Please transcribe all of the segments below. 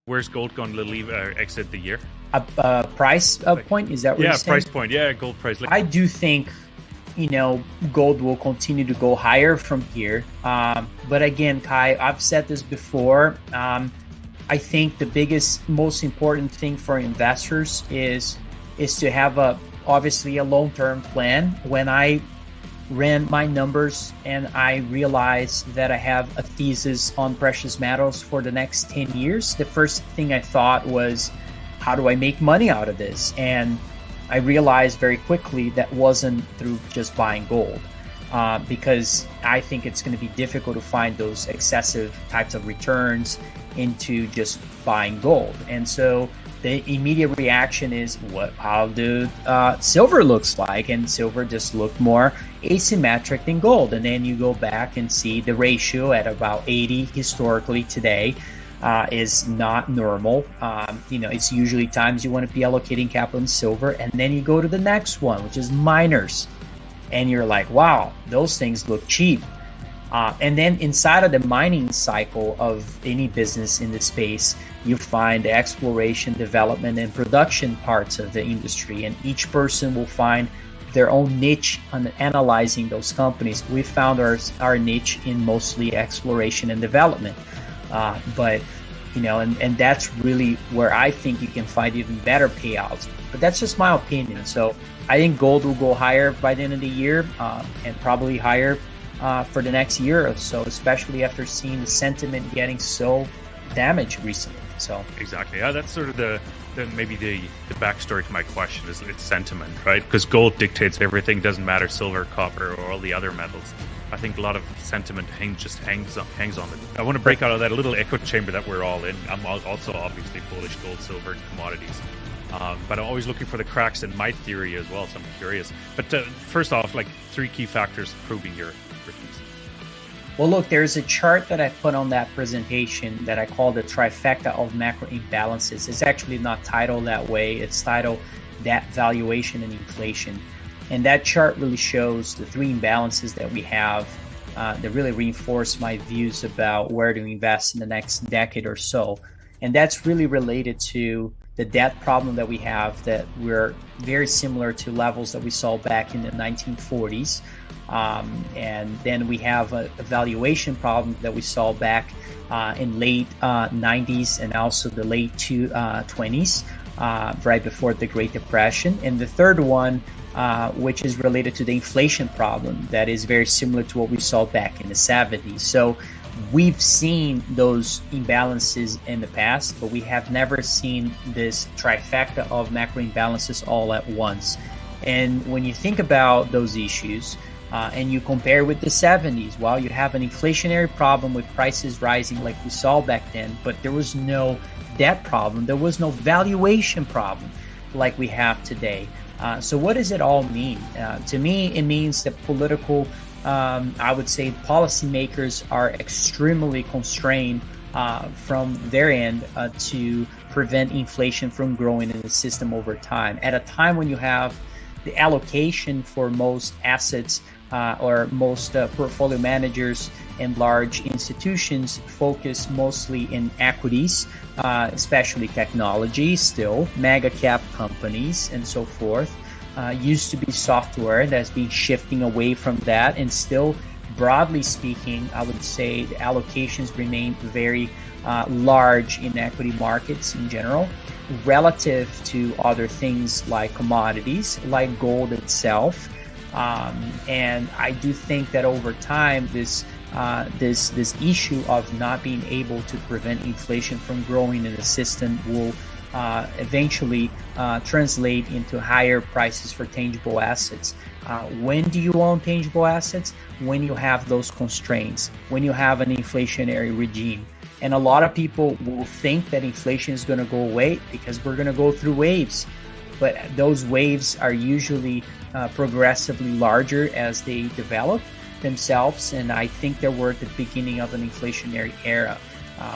Where's gold going to leave exit the year? A price point? Is that what you're saying? Yeah, price point. Yeah, gold price. I do think, gold will continue to go higher from here. But again, Kai, I've said this before. I think the most important thing for investors is to have obviously a long-term plan. When I ran my numbers and I realized that I have a thesis on precious metals for the next 10 years, the first thing I thought was, how do I make money out of this? And I realized very quickly that wasn't through just buying gold, because I think it's going to be difficult to find those excessive types of returns into just buying gold. And so the immediate reaction is, how do silver looks like? And silver just looked more asymmetric than gold. And then you go back and see the ratio at about 80 historically today is not normal. It's usually times you want to be allocating capital in silver. And then you go to the next one, which is miners. And you're like, wow, those things look cheap. And then inside of the mining cycle of any business in the space, you find the exploration, development, and production parts of the industry. And each person will find their own niche on analyzing those companies. We found our niche in mostly exploration and development. And that's really where I think you can find even better payouts. But that's just my opinion. So I think gold will go higher by the end of the year, and probably higher for the next year or so, especially after seeing the sentiment getting so damaged recently. So exactly, yeah, that's sort of the backstory to my question is it's sentiment, right? Because gold dictates everything, doesn't matter silver, copper, or all the other metals. I think a lot of sentiment hangs on it. I want to break out of that little echo chamber that we're all in. I'm also obviously bullish gold, silver, and commodities. But I'm always looking for the cracks in my theory as well, so I'm curious. But first off, like 3 key factors proving your thesis. Well, look, there's a chart that I put on that presentation that I call the trifecta of macro imbalances. It's actually not titled that way. It's titled Debt Valuation and Inflation. And that chart really shows the 3 imbalances that we have that really reinforce my views about where to invest in the next decade or so. And that's really related to the debt problem that we have, that we're very similar to levels that we saw back in the 1940s. And then we have a valuation problem that we saw back in late 90s and also the late 20s, right before the Great Depression. And the third one, which is related to the inflation problem, that is very similar to what we saw back in the 70s. So we've seen those imbalances in the past, but we have never seen this trifecta of macro imbalances all at once. And when you think about those issues, and you compare with the 70s, while you have an inflationary problem with prices rising like we saw back then, but there was no debt problem, there was no valuation problem like we have today. So what does it all mean? To me, it means that political, I would say policymakers are extremely constrained from their end to prevent inflation from growing in the system over time. At a time when you have the allocation for most assets or most portfolio managers and large institutions focus mostly in equities, especially technology, still mega cap companies and so forth. Used to be software that's been shifting away from that, and still broadly speaking, I would say the allocations remain very large in equity markets in general relative to other things like commodities, like gold itself. And I do think that over time, this issue of not being able to prevent inflation from growing in the system will eventually translate into higher prices for tangible assets. When do you own tangible assets? When you have those constraints, when you have an inflationary regime. And a lot of people will think that inflation is going to go away because we're going to go through waves. But those waves are usually progressively larger as they develop themselves. And I think that we're at the beginning of an inflationary era,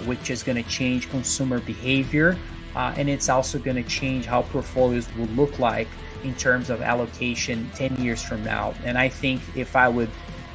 which is going to change consumer behavior. And it's also going to change how portfolios will look like in terms of allocation 10 years from now. And I think if I would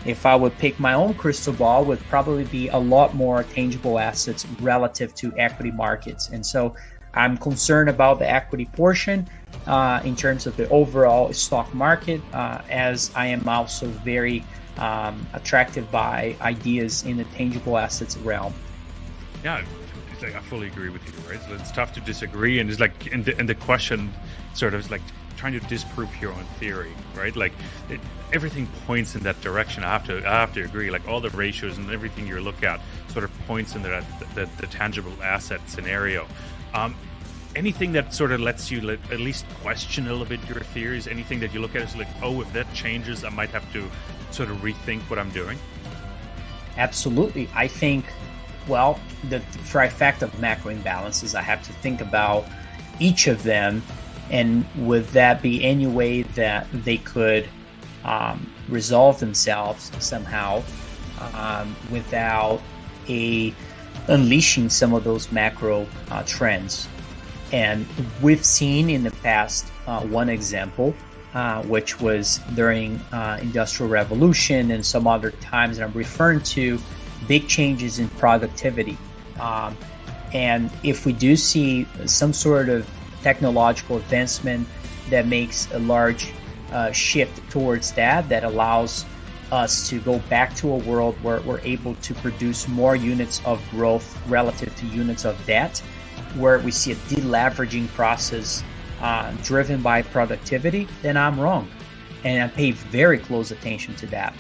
if I would pick my own crystal ball, would probably be a lot more tangible assets relative to equity markets. And so I'm concerned about the equity portion in terms of the overall stock market, as I am also very attracted by ideas in the tangible assets realm. Yeah, I fully agree with you, right? So it's tough to disagree, and it's like, and the question sort of is like trying to disprove your own theory, right? Like everything points in that direction. I have to agree. Like all the ratios and everything you look at sort of points in the tangible asset scenario. Anything that sort of lets you at least question a little bit your theories, anything that you look at is like, oh, if that changes, I might have to sort of rethink what I'm doing? Absolutely. I think, well, the trifecta of macro imbalances, I have to think about each of them, and would that be any way that they could resolve themselves somehow without unleashing some of those macro trends. And we've seen in the past one example, which was during Industrial Revolution and some other times that I'm referring to, big changes in productivity. And if we do see some sort of technological advancement that makes a large shift towards that allows us to go back to a world where we're able to produce more units of growth relative to units of debt, where we see a deleveraging process driven by productivity, then I'm wrong. And I pay very close attention to that.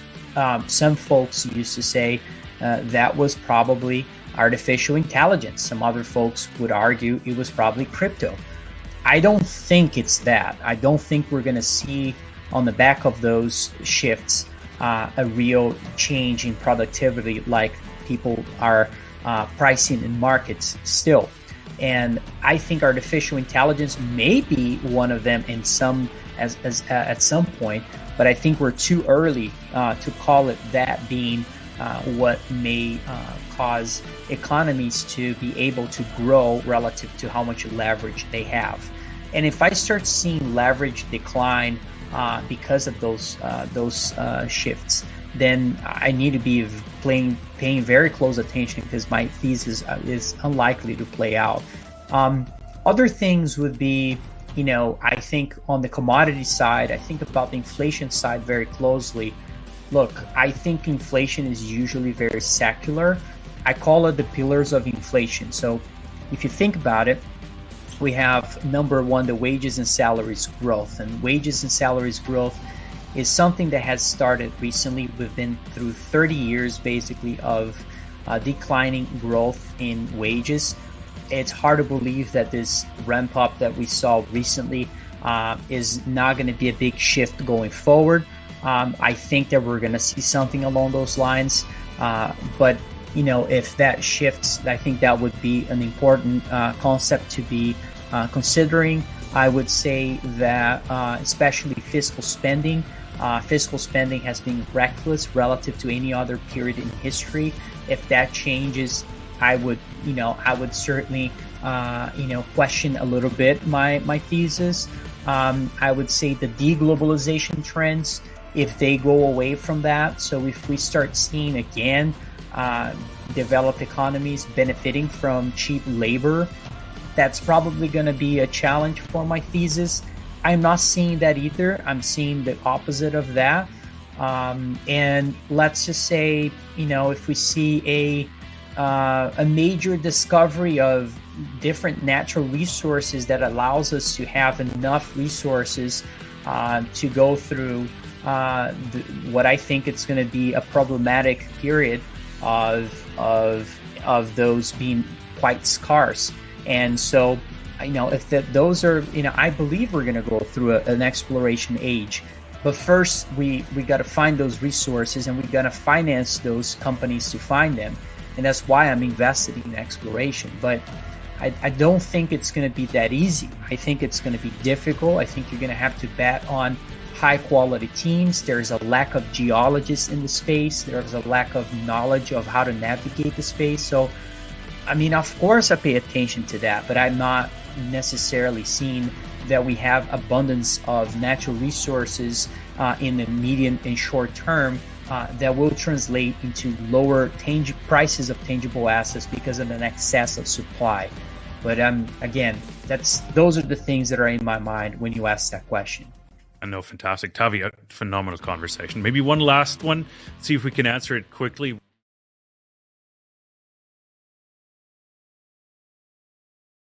Some folks used to say that was probably artificial intelligence. Some other folks would argue it was probably crypto. I don't think it's that. I don't think we're going to see on the back of those shifts a real change in productivity like people are pricing in markets still. And I think artificial intelligence may be one of them in some at some point, but I think we're too early to call it that being what may cause economies to be able to grow relative to how much leverage they have. And if I start seeing leverage decline because of those shifts, then I need to be paying very close attention, because my thesis is unlikely to play out. Other things would be, I think on the commodity side, I think about the inflation side very closely. Look, I think inflation is usually very secular. I call it the pillars of inflation. So if you think about it, we have number one, the wages and salaries growth. And wages and salaries growth is something that has started recently. We've been through 30 years basically of declining growth in wages. It's hard to believe that this ramp up that we saw recently is not going to be a big shift going forward. I think that we're going to see something along those lines. But, if that shifts, I think that would be an important concept to be considering. I would say that especially fiscal spending has been reckless relative to any other period in history. If that changes, I would certainly, question a little bit my thesis. I would say the deglobalization trends, if they go away from that, so if we start seeing again developed economies benefiting from cheap labor, that's probably going to be a challenge for my thesis. I'm not seeing that either. I'm seeing the opposite of that. And let's just say, if we see a major discovery of different natural resources that allows us to have enough resources to go through what I think it's going to be a problematic period of those being quite scarce. And so, if those are, I believe we're going to go through an exploration age. But first, we got to find those resources, and we got to finance those companies to find them. And that's why I'm invested in exploration. But I don't think it's going to be that easy. I think it's going to be difficult. I think you're going to have to bet on high quality teams. There's a lack of geologists in the space. There's a lack of knowledge of how to navigate the space. So, of course I pay attention to that, but I'm not necessarily seeing that we have abundance of natural resources in the medium and short term that will translate into lower prices of tangible assets because of an excess of supply. But again, those are the things that are in my mind when you ask that question. I know, fantastic. Tavi, a phenomenal conversation. Maybe one last one, see if we can answer it quickly.